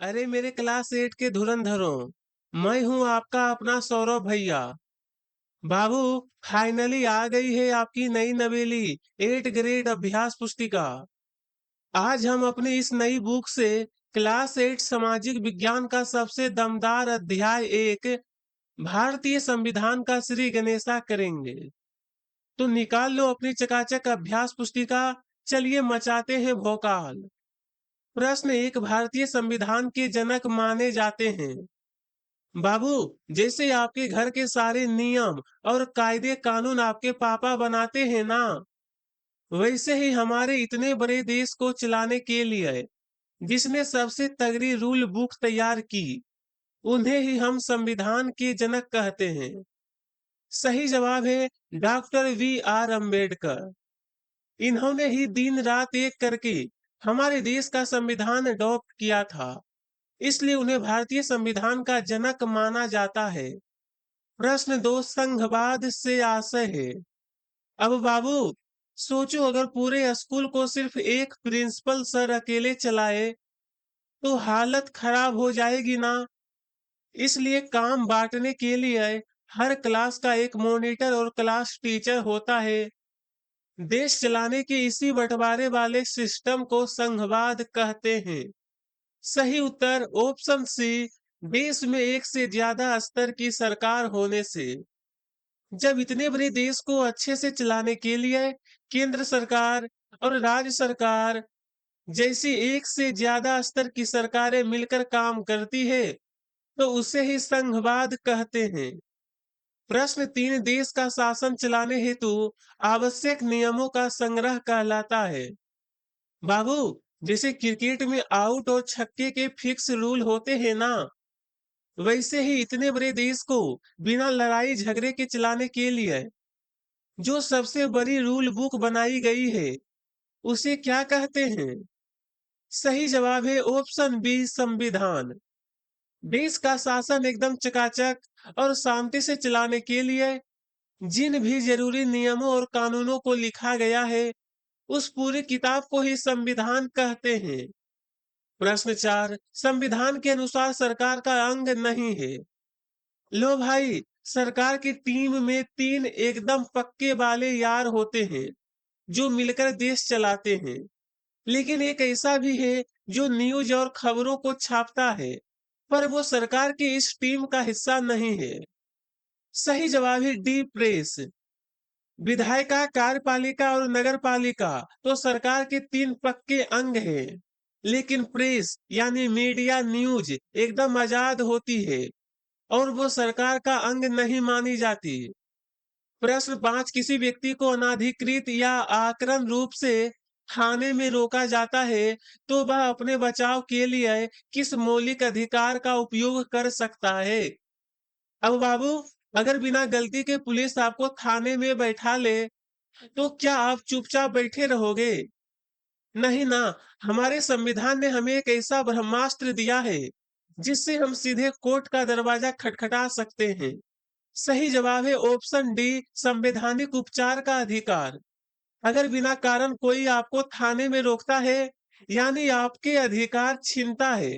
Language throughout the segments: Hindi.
अरे मेरे क्लास 8 के धुरंधरों, मैं हूँ आपका अपना सौरभ भैया। बाबू, फाइनली आ गई है आपकी नई नवेली 8 ग्रेड अभ्यास पुस्तिका। आज हम अपनी इस नई बुक से क्लास 8 सामाजिक विज्ञान का सबसे दमदार अध्याय एक भारतीय संविधान का श्री गणेशा करेंगे। तो निकाल लो अपनी चकाचक अभ्यास पुस्तिका, चलिए मचाते हैं भौकाल। प्रश्न एक, भारतीय संविधान के जनक माने जाते हैं। बाबू, जैसे आपके घर के सारे नियम और कायदे कानून आपके पापा बनाते हैं ना, वैसे ही हमारे इतने बड़े देश को चलाने के लिए जिसने सबसे तगड़ी रूल बुक तैयार की, उन्हें ही हम संविधान के जनक कहते हैं। सही जवाब है डॉक्टर V.R. अम्बेडकर। इन्होंने ही दिन रात एक करके हमारे देश का संविधान अडॉप्ट किया था, इसलिए उन्हें भारतीय संविधान का जनक माना जाता है। प्रश्न दो, संघवाद से आशय है। अब बाबू, सोचो अगर पूरे स्कूल को सिर्फ एक प्रिंसिपल सर अकेले चलाए तो हालत खराब हो जाएगी ना। इसलिए काम बांटने के लिए हर क्लास का एक मॉनिटर और क्लास टीचर होता है। देश चलाने के इसी बंटवारे वाले सिस्टम को संघवाद कहते हैं। सही उत्तर ऑप्शन सी, देश में एक से ज्यादा स्तर की सरकार होने से। जब इतने बड़े देश को अच्छे से चलाने के लिए केंद्र सरकार और राज्य सरकार जैसी एक से ज्यादा स्तर की सरकारें मिलकर काम करती है, तो उसे ही संघवाद कहते हैं। प्रश्न तीन, देश का शासन चलाने हेतु आवश्यक नियमों का संग्रह कहलाता है। बाबू, जैसे क्रिकेट में आउट और छक्के के फिक्स रूल होते हैं ना, वैसे ही इतने बड़े देश को बिना लड़ाई झगड़े के चलाने के लिए जो सबसे बड़ी रूल बुक बनाई गई है, उसे क्या कहते हैं? सही जवाब है ऑप्शन बी, संविधान। देश का शासन एकदम चकाचक और शांति से चलाने के लिए जिन भी जरूरी नियमों और कानूनों को लिखा गया है, उस पूरी किताब को ही संविधान कहते हैं। प्रश्न चार, संविधान के अनुसार सरकार का अंग नहीं है। लो भाई, सरकार की टीम में तीन एकदम पक्के वाले यार होते हैं जो मिलकर देश चलाते हैं, लेकिन एक ऐसा भी है जो न्यूज और खबरों को छापता है, पर वो सरकार की इस टीम का हिस्सा नहीं है। सही जवाब है डी, प्रेस। विधायिका, कार्यपालिका और नगर पालिका तो सरकार के तीन पक्के अंग हैं, लेकिन प्रेस यानी मीडिया, न्यूज एकदम आजाद होती है और वो सरकार का अंग नहीं मानी जाती। प्रश्न पांच, किसी व्यक्ति को अनाधिकृत या आक्रामक रूप से थाने में रोका जाता है तो वह अपने बचाव के लिए किस मौलिक अधिकार का उपयोग कर सकता है? अब बाबू, अगर बिना गलती के पुलिस आपको थाने में बैठा ले तो क्या आप चुपचाप बैठे रहोगे? नहीं ना। हमारे संविधान ने हमें एक ऐसा ब्रह्मास्त्र दिया है जिससे हम सीधे कोर्ट का दरवाजा खटखटा सकते हैं। सही जवाब है ऑप्शन डी, संवैधानिक उपचार का अधिकार। अगर बिना कारण कोई आपको थाने में रोकता है यानी आपके अधिकार छीनता है,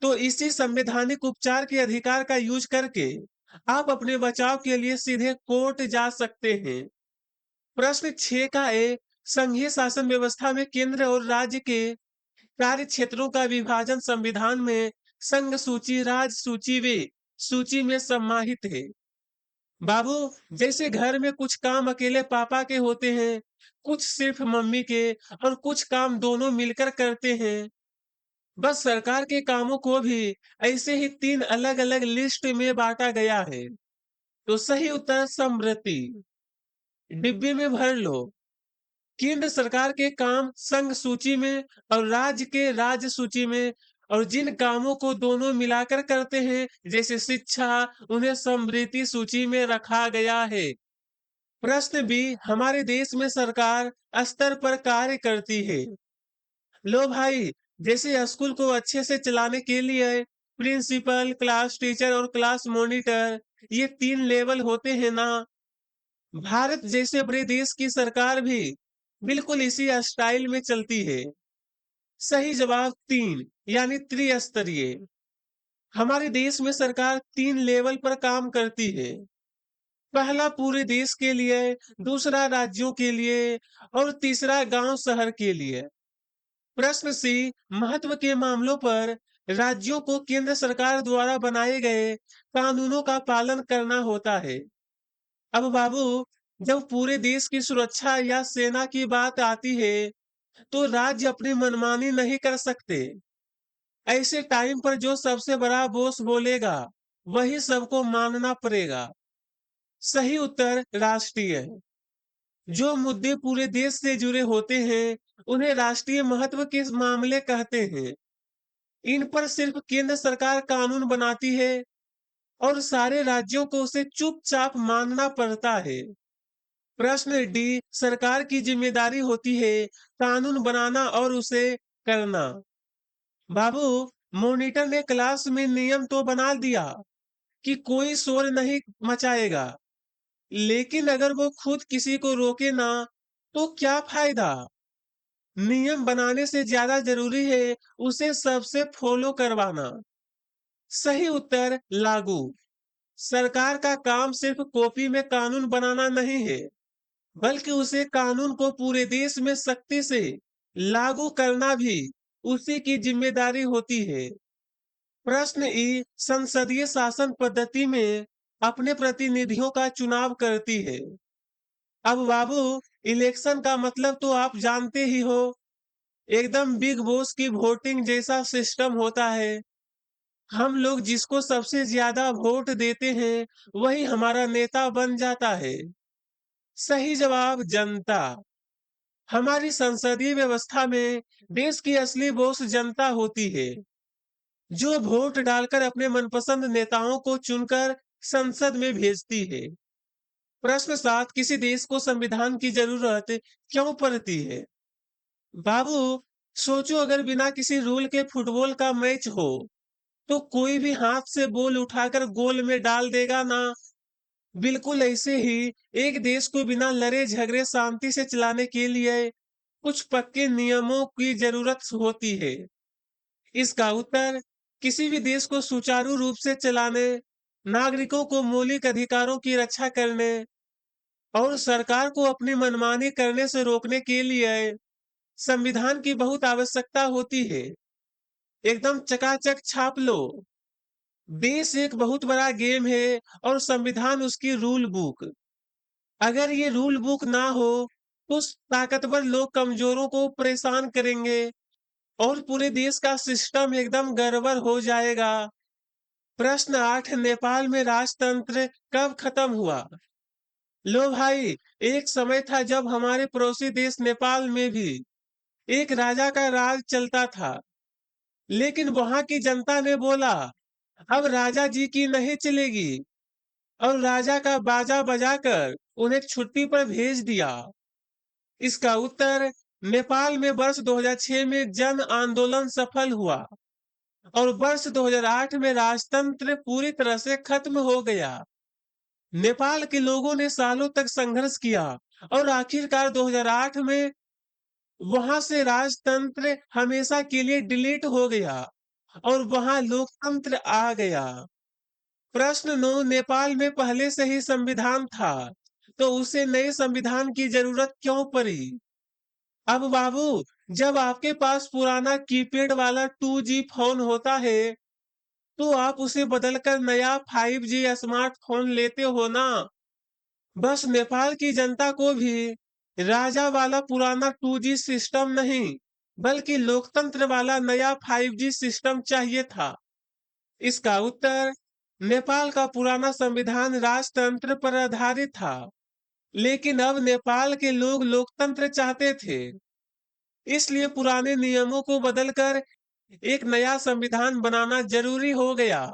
तो इसी संवैधानिक उपचार के अधिकार का यूज करके आप अपने बचाव के लिए सीधे कोर्ट जा सकते हैं। प्रश्न 6 का ए, संघीय शासन व्यवस्था में केंद्र और राज्य के कार्य क्षेत्रों का विभाजन संविधान में संघ सूची, राज्य सूची वे सूची में समाहित है। बाबू, जैसे घर में कुछ काम अकेले पापा के होते हैं, कुछ सिर्फ मम्मी के और कुछ काम दोनों मिलकर करते हैं, बस सरकार के कामों को भी ऐसे ही तीन अलग अलग लिस्ट में बांटा गया है। तो सही उत्तर समृद्धि। डिब्बे में भर लो। केंद्र सरकार के काम संघ सूची में और राज्य के राज्य सूची में, और जिन कामों को दोनों मिलाकर करते हैं जैसे शिक्षा, उन्हें समृद्धि सूची में रखा गया है। प्रश्न बी, हमारे देश में सरकार स्तर पर कार्य करती है। लो भाई, जैसे स्कूल को अच्छे से चलाने के लिए प्रिंसिपल, क्लास टीचर और क्लास मॉनिटर, ये तीन लेवल होते हैं ना, भारत जैसे बड़े देश की सरकार भी बिल्कुल इसी स्टाइल में चलती है। सही जवाब 3 यानी त्रिस्तरीय। हमारे देश में सरकार 3 लेवल पर काम करती है। पहला पूरे देश के लिए, दूसरा राज्यों के लिए और तीसरा गांव शहर के लिए। प्रश्न सी, महत्व के मामलों पर राज्यों को केंद्र सरकार द्वारा बनाए गए कानूनों का पालन करना होता है। अब बाबू, जब पूरे देश की सुरक्षा या सेना की बात आती है तो राज्य अपनी मनमानी नहीं कर सकते। ऐसे टाइम पर जो सबसे बड़ा बॉस बोलेगा वही सबको मानना पड़ेगा। सही उत्तर राष्ट्रीय है। जो मुद्दे पूरे देश से जुड़े होते हैं उन्हें राष्ट्रीय महत्व के मामले कहते हैं। इन पर सिर्फ केंद्र सरकार कानून बनाती है और सारे राज्यों को उसे चुपचाप मानना पड़ता है। प्रश्न डी, सरकार की जिम्मेदारी होती है कानून बनाना और उसे करना। बाबू, मॉनिटर ने क्लास में नियम तो बना दिया कि कोई शोर नहीं मचाएगा, लेकिन अगर वो खुद किसी को रोके ना तो क्या फायदा। नियम बनाने से ज्यादा जरूरी है उसे सबसे फॉलो करवाना। सही उत्तर लागू। सरकार का काम सिर्फ कॉपी में कानून बनाना नहीं है, बल्कि उसे कानून को पूरे देश में सख्ती से लागू करना भी उसी की जिम्मेदारी होती है। प्रश्न ई, संसदीय शासन पद्धति में अपने प्रतिनिधियों का चुनाव करती है। अब बाबू, इलेक्शन का मतलब तो आप जानते ही हो, एकदम बिग बॉस की वोटिंग जैसा सिस्टम होता है। हम लोग जिसको सबसे ज्यादा वोट देते हैं वही हमारा नेता बन जाता है। सही जवाब जनता। हमारी संसदीय व्यवस्था में देश की असली बॉस जनता होती है, जो वोट डालकर अपने मनपसंद नेताओं को चुनकर संसद में भेजती है। प्रश्न 7, किसी देश को संविधान की जरूरत क्यों पड़ती है। बाबू, सोचो अगर बिना किसी रूल के फुटबॉल का मैच हो तो कोई भी हाथ से बॉल उठाकर गोल में डाल देगा ना। बिल्कुल ऐसे ही एक देश को बिना लड़े झगड़े शांति से चलाने के लिए कुछ पक्के नियमों की जरूरत होती है। इसका उत्तर, किसी भी देश को सुचारू रूप से चलाने, नागरिकों को मौलिक अधिकारों की रक्षा करने और सरकार को अपनी मनमानी करने से रोकने के लिए संविधान की बहुत आवश्यकता होती है। एकदम चकाचक छाप लो। देश एक बहुत बड़ा गेम है और संविधान उसकी रूल बुक। अगर ये रूल बुक ना हो तो ताकतवर लोग कमजोरों को परेशान करेंगे और पूरे देश का सिस्टम एकदम गड़बड़ हो जाएगा। प्रश्न 8, नेपाल में राजतंत्र कब खत्म हुआ। लो भाई, एक समय था जब हमारे पड़ोसी देश नेपाल में भी एक राजा का राज चलता था, लेकिन वहां की जनता ने बोला अब राजा जी की नहीं चलेगी और राजा का बाजा बजाकर उन्हें छुट्टी पर भेज दिया। इसका उत्तर, नेपाल में वर्ष 2006 में जन आंदोलन सफल हुआ और वर्ष 2008 में राजतंत्र पूरी तरह से खत्म हो गया। नेपाल के लोगों ने सालों तक संघर्ष किया और आखिरकार 2008 में वहां से राजतंत्र हमेशा के लिए डिलीट हो गया और वहां लोकतंत्र आ गया। प्रश्न 9, नेपाल में पहले से ही संविधान था तो उसे नए संविधान की जरूरत क्यों पड़ी। अब बाबू, जब आपके पास पुराना कीपैड वाला 2G फोन होता है तो आप उसे बदलकर नया 5G स्मार्टफोन लेते हो ना। बस नेपाल की जनता को भी राजा वाला पुराना 2G सिस्टम नहीं, बल्कि लोकतंत्र वाला नया 5G सिस्टम चाहिए था। इसका उत्तर, नेपाल का पुराना संविधान राजतंत्र पर आधारित था, लेकिन अब नेपाल के लोग लोकतंत्र चाहते थे, इसलिए पुराने नियमों को बदलकर एक नया संविधान बनाना जरूरी हो गया।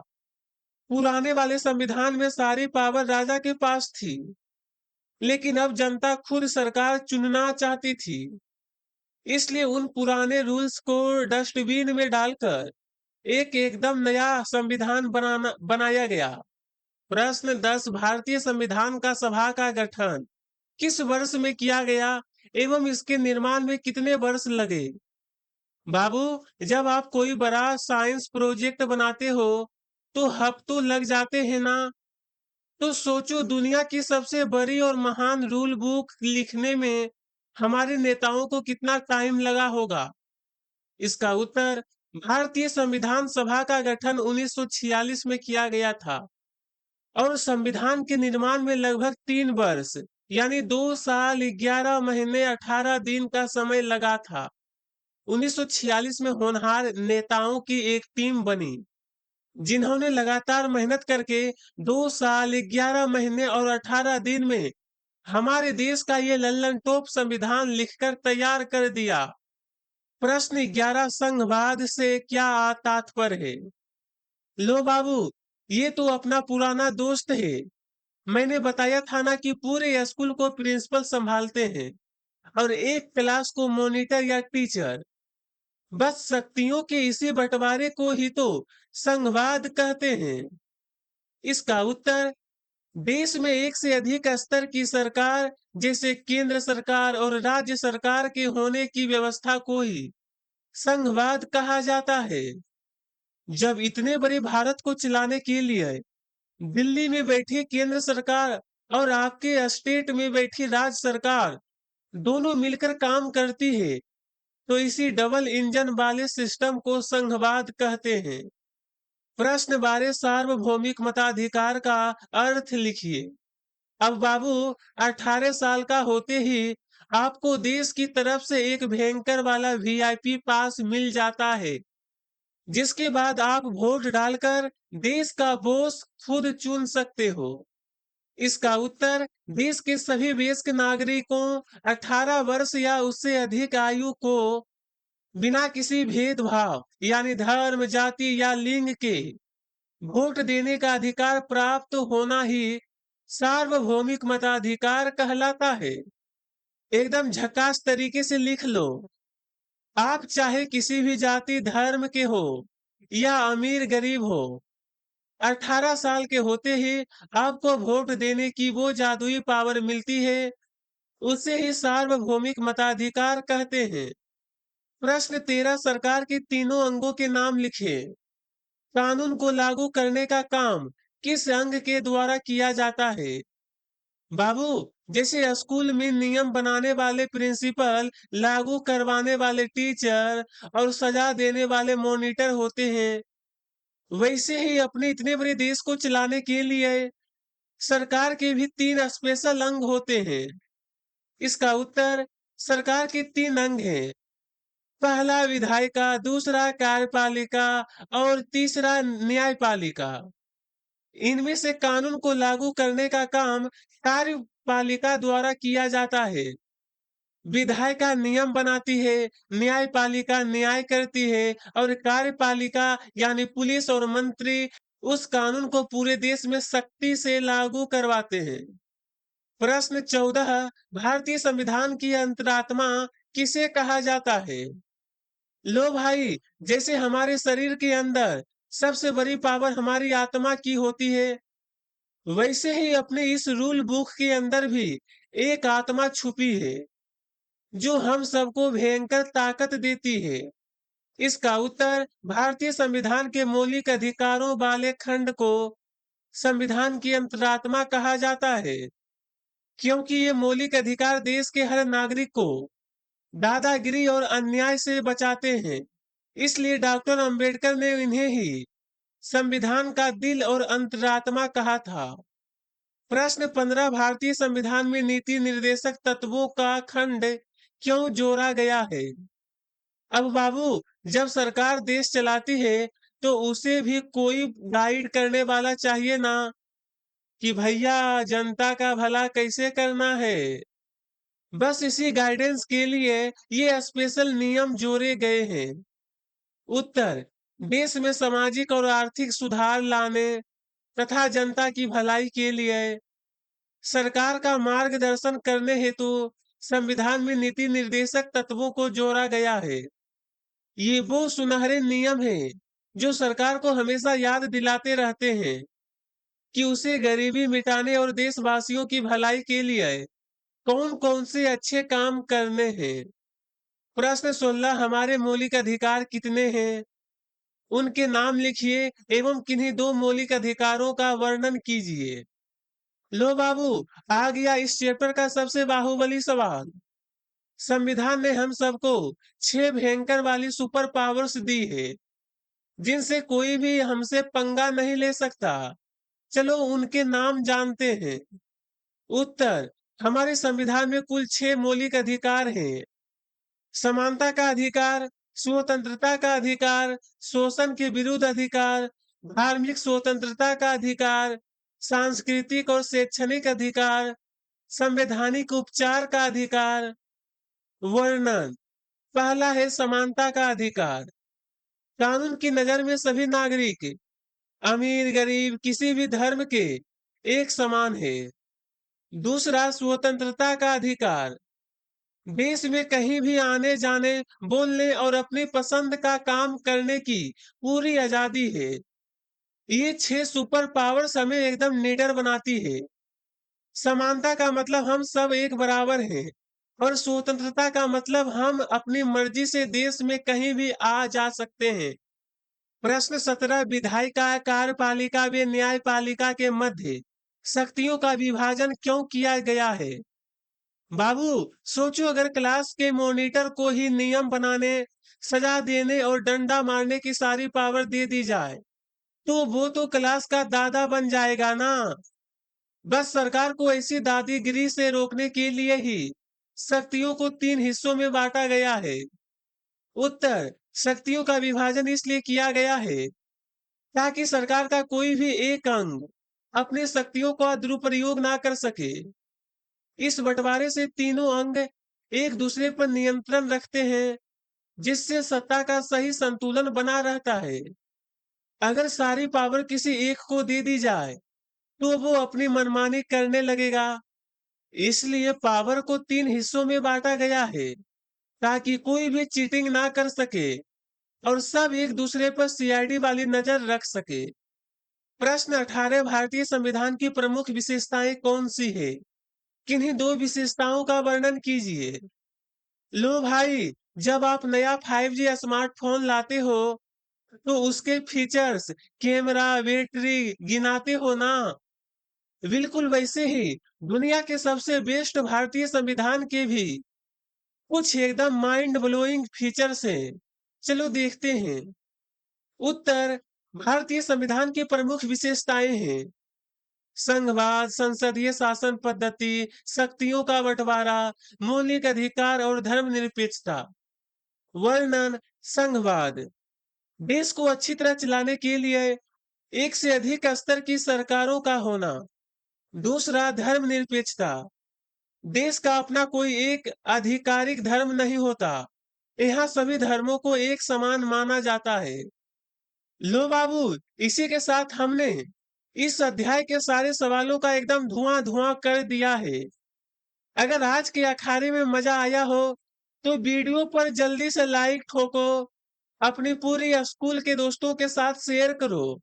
पुराने वाले संविधान में सारी पावर राजा के पास थी, लेकिन अब जनता खुद सरकार चुनना चाहती थी, इसलिए उन पुराने रूल्स को डस्टबिन में डालकर एक एकदम नया संविधान बनाया गया। प्रश्न 10, भारतीय संविधान का सभा का गठन किस वर्ष में किया गया एवं इसके निर्माण में कितने वर्ष लगे। बाबू, जब आप कोई बड़ा साइंस प्रोजेक्ट बनाते हो तो हफ्तों लग जाते हैं ना। तो सोचो दुनिया की सबसे बड़ी और महान रूल बुक लिखने में हमारे नेताओं को कितना टाइम लगा होगा। इसका उत्तर, भारतीय संविधान सभा का गठन 1946 में किया गया था और संविधान के निर्माण में लगभग 3 वर्ष यानी 2 साल 11 महीने 18 दिन का समय लगा था। 1946 में होनहार नेताओं की एक टीम बनी जिन्होंने लगातार मेहनत करके 2 साल 11 महीने और 18 दिन में हमारे देश का ये लल्लन टॉप संविधान लिखकर तैयार कर दिया। प्रश्न 11, संघवाद से क्या तात्पर्य है? लो बाबू, ये तो अपना पुराना दोस्त है। मैंने बताया था ना कि पूरे स्कूल को प्रिंसिपल संभालते हैं और एक क्लास को मॉनिटर या टीचर। बस शक्तियों के इसी बंटवारे को ही तो संघवाद कहते हैं। इसका उत्तर, देश में एक से अधिक स्तर की सरकार जैसे केंद्र सरकार और राज्य सरकार के होने की व्यवस्था को ही संघवाद कहा जाता है। जब इतने बड़े भारत को चलाने के लिए दिल्ली में बैठी केंद्र सरकार और आपके स्टेट में बैठी राज्य सरकार दोनों मिलकर काम करती है तो इसी डबल इंजन वाले सिस्टम को संघवाद कहते हैं। प्रश्न 12, सार्वभौमिक मताधिकार का अर्थ लिखिए। अब बाबू, 18 साल का होते ही आपको देश की तरफ से एक भयंकर वाला वीआईपी पास मिल जाता है जिसके बाद आप वोट डालकर देश का बॉस खुद चुन सकते हो। इसका उत्तर, देश के सभी वयस्क नागरिकों 18 वर्ष या उससे अधिक आयु को बिना किसी भेदभाव यानी धर्म जाति या लिंग के वोट देने का अधिकार प्राप्त होना ही सार्वभौमिक मताधिकार कहलाता है। एकदम झकास तरीके से लिख लो। आप चाहे किसी भी जाति धर्म के हो या अमीर गरीब हो, 18 साल के होते ही आपको वोट देने की वो जादुई पावर मिलती है, उसे ही सार्वभौमिक मताधिकार कहते हैं। प्रश्न 13, सरकार के तीनों अंगों के नाम लिखिए। कानून को लागू करने का काम किस अंग के द्वारा किया जाता है? बाबू, जैसे स्कूल में नियम बनाने वाले प्रिंसिपल, लागू करवाने वाले टीचर और सजा देने वाले मॉनिटर होते हैं, वैसे ही अपने इतने बड़े देश को चलाने के लिए सरकार के भी 3 स्पेशल अंग होते हैं। इसका उत्तर, सरकार के 3 अंग हैं। पहला विधायिका, दूसरा कार्यपालिका और तीसरा न्यायपालिका। इनमें से कानून को लागू करने का काम कार्यपालिका द्वारा किया जाता है। विधायिका नियम बनाती है, न्यायपालिका न्याय करती है और कार्यपालिका यानी पुलिस और मंत्री उस कानून को पूरे देश में सख्ती से लागू करवाते हैं। प्रश्न 14, भारतीय संविधान की अंतरात्मा किसे कहा जाता है? लो भाई, जैसे हमारे शरीर के अंदर सबसे बड़ी पावर हमारी आत्मा की होती है, वैसे ही अपने इस रूल बुक के अंदर भी एक आत्मा छुपी है जो हम सबको भयंकर ताकत देती है। इसका उत्तर, भारतीय संविधान के मौलिक अधिकारों वाले खंड को संविधान की अंतरात्मा कहा जाता है क्योंकि ये मौलिक अधिकार देश के हर नागरिक को दादागिरी और अन्याय से बचाते हैं। इसलिए डॉक्टर अंबेडकर ने इन्हें ही संविधान का दिल और अंतरात्मा कहा था। प्रश्न 15, भारतीय संविधान में नीति निर्देशक तत्वों का खंड क्यों जोड़ा गया है? अब बाबू, जब सरकार देश चलाती है तो उसे भी कोई गाइड करने वाला चाहिए ना कि भैया जनता का भला कैसे करना है। बस इसी गाइडेंस के लिए ये स्पेशल नियम जोड़े गए हैं। उत्तर, देश में सामाजिक और आर्थिक सुधार लाने तथा जनता की भलाई के लिए सरकार का मार्गदर्शन करने हेतु संविधान में नीति निर्देशक तत्वों को जोड़ा गया है। ये वो सुनहरे नियम हैं जो सरकार को हमेशा याद दिलाते रहते हैं कि उसे गरीबी मिटाने और देशवासियों की भलाई के लिए कौन कौन से अच्छे काम करने हैं। प्रश्न 16 हमारे मौलिक अधिकार कितने हैं? उनके नाम लिखिए एवं किन्हीं 2 मौलिक अधिकारों का वर्णन कीजिए। लो बाबू, आ गया इस चैप्टर का सबसे बाहुबली सवाल। संविधान ने हम सबको 6 भयंकर वाली सुपर पावर्स दी है, जिनसे कोई भी हमसे पंगा नहीं ले सकता। चलो उनके नाम जानते हैं। उत्तर, हमारे संविधान में कुल 6 मौलिक अधिकार हैं। समानता का अधिकार, स्वतंत्रता का अधिकार, शोषण के विरुद्ध अधिकार, धार्मिक स्वतंत्रता का अधिकार, सांस्कृतिक और शैक्षणिक अधिकार, संवैधानिक उपचार का अधिकार। वर्णन, पहला है समानता का अधिकार। कानून की नजर में सभी नागरिक, अमीर गरीब किसी भी धर्म के, एक समान है। दूसरा, स्वतंत्रता का अधिकार। देश में कहीं भी आने जाने, बोलने और अपनी पसंद का काम करने की पूरी आजादी है। ये 6 सुपर पावर्स हमें एकदम निडर बनाती है। समानता का मतलब हम सब एक बराबर हैं और स्वतंत्रता का मतलब हम अपनी मर्जी से देश में कहीं भी आ जा सकते हैं। प्रश्न 17 विधायिका कार्यपालिका व न्यायपालिका के मध्य शक्तियों का विभाजन क्यों किया गया है? बाबू, सोचो अगर क्लास के मॉनिटर को ही नियम बनाने, सजा देने और डंडा मारने की सारी पावर दे दी जाए, तो वो तो क्लास का दादा बन जाएगा ना। बस सरकार को ऐसी दादागिरी से रोकने के लिए ही शक्तियों को 3 हिस्सों में बांटा गया है। उत्तर, शक्तियों का विभाजन इसलिए किया गया है ताकि सरकार का कोई भी एक अंग अपनी शक्तियों का दुरुपयोग ना कर सके। इस बंटवारे से तीनों अंग एक दूसरे पर नियंत्रण रखते हैं, जिससे सत्ता का सही संतुलन बना रहता है। अगर सारी पावर किसी एक को दे दी जाए, तो वो अपनी मनमानी करने लगेगा। इसलिए पावर को 3 हिस्सों में बांटा गया है, ताकि कोई भी चीटिंग ना कर सके और सब एक दूसरे पर सीआईडी वाली नजर रख सके। प्रश्न 18 भारतीय संविधान की प्रमुख विशेषताएं कौन सी है? किन्हीं 2 विशेषताओं का वर्णन कीजिए। लो भाई, जब आप नया 5G स्मार्टफोन लाते हो, तो उसके फीचर्स, कैमरा, बैटरी गिनाते हो ना? बिल्कुल वैसे ही दुनिया के सबसे बेस्ट भारतीय संविधान के भी कुछ एकदम माइंड ब्लोइंग फीचर्स हैं। चलो देखते हैं। उत्तर, भारतीय संविधान की प्रमुख विशेषताएं हैं संघवाद, संसदीय शासन पद्धति, शक्तियों का बंटवारा, मौलिक अधिकार और धर्मनिरपेक्षता। वर्णन, संघवाद, देश को अच्छी तरह चलाने के लिए एक से अधिक स्तर की सरकारों का होना। दूसरा, धर्मनिरपेक्षता, देश का अपना कोई एक आधिकारिक धर्म नहीं होता। यहाँ सभी धर्मों को एक समान माना जाता है। लो बाबू, इसी के साथ हमने इस अध्याय के सारे सवालों का एकदम धुआं धुआं कर दिया है। अगर आज के अखाड़े में मजा आया हो, तो वीडियो पर जल्दी से लाइक ठोको, अपनी पूरी स्कूल के दोस्तों के साथ शेयर करो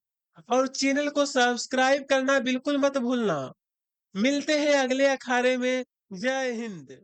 और चैनल को सब्सक्राइब करना बिल्कुल मत भूलना। मिलते हैं अगले अखाड़े में। जय हिंद।